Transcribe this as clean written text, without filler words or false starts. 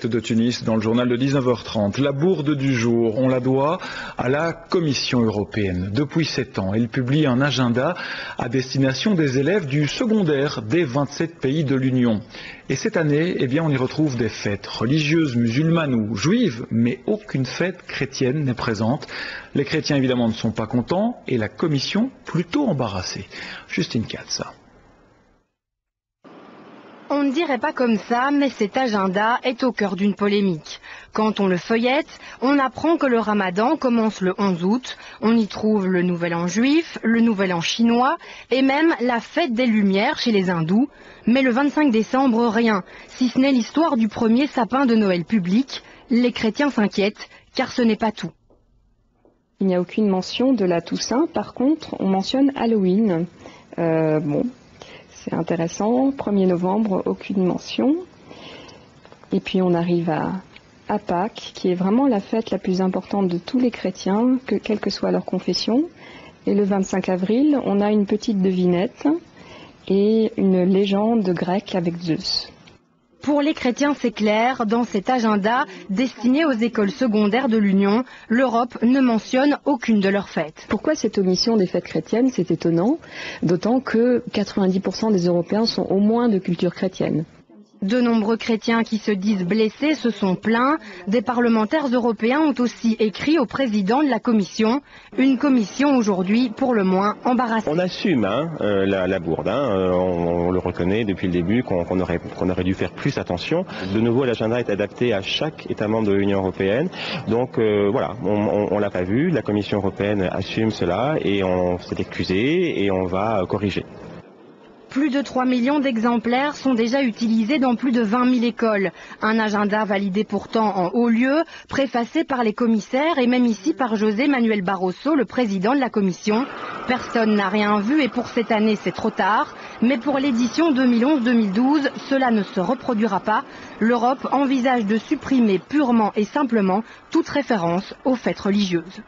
De Tunis dans le journal de 19h30. La bourde du jour, on la doit à la Commission européenne. Depuis 7 ans, elle publie un agenda à destination des élèves du secondaire des 27 pays de l'Union. Et cette année, eh bien, on y retrouve des fêtes religieuses, musulmanes ou juives, mais aucune fête chrétienne n'est présente. Les chrétiens évidemment ne sont pas contents et la Commission plutôt embarrassée. Justine Katz. On ne dirait pas comme ça, mais cet agenda est au cœur d'une polémique. Quand on le feuillette, on apprend que le ramadan commence le 11 août. On y trouve le nouvel an juif, le nouvel an chinois et même la fête des Lumières chez les hindous. Mais le 25 décembre, rien, si ce n'est l'histoire du premier sapin de Noël public. Les chrétiens s'inquiètent, car ce n'est pas tout. Il n'y a aucune mention de la Toussaint. Par contre, on mentionne Halloween. C'est intéressant, 1er novembre, aucune mention. Et puis on arrive à Pâques, qui est vraiment la fête la plus importante de tous les chrétiens, quelle que soit leur confession. Et le 25 avril, on a une petite devinette et une légende grecque avec Zeus. Pour les chrétiens, c'est clair, dans cet agenda destiné aux écoles secondaires de l'Union, l'Europe ne mentionne aucune de leurs fêtes. Pourquoi cette omission des fêtes chrétiennes? C'est étonnant, d'autant que 90% des Européens sont au moins de culture chrétienne. De nombreux chrétiens qui se disent blessés se sont plaints. Des parlementaires européens ont aussi écrit au président de la Commission. Une commission aujourd'hui, pour le moins, embarrassée. On assume la bourde. On le reconnaît depuis le début qu'on aurait dû faire plus attention. De nouveau, l'agenda est adapté à chaque État membre de l'Union européenne. Donc voilà, on l'a pas vu. La Commission européenne assume cela et on s'est excusé et on va corriger. Plus de 3 millions d'exemplaires sont déjà utilisés dans plus de 20 000 écoles. Un agenda validé pourtant en haut lieu, préfacé par les commissaires et même ici par José Manuel Barroso, le président de la Commission. Personne n'a rien vu et pour cette année c'est trop tard. Mais pour l'édition 2011-2012, cela ne se reproduira pas. L'Europe envisage de supprimer purement et simplement toute référence aux fêtes religieuses.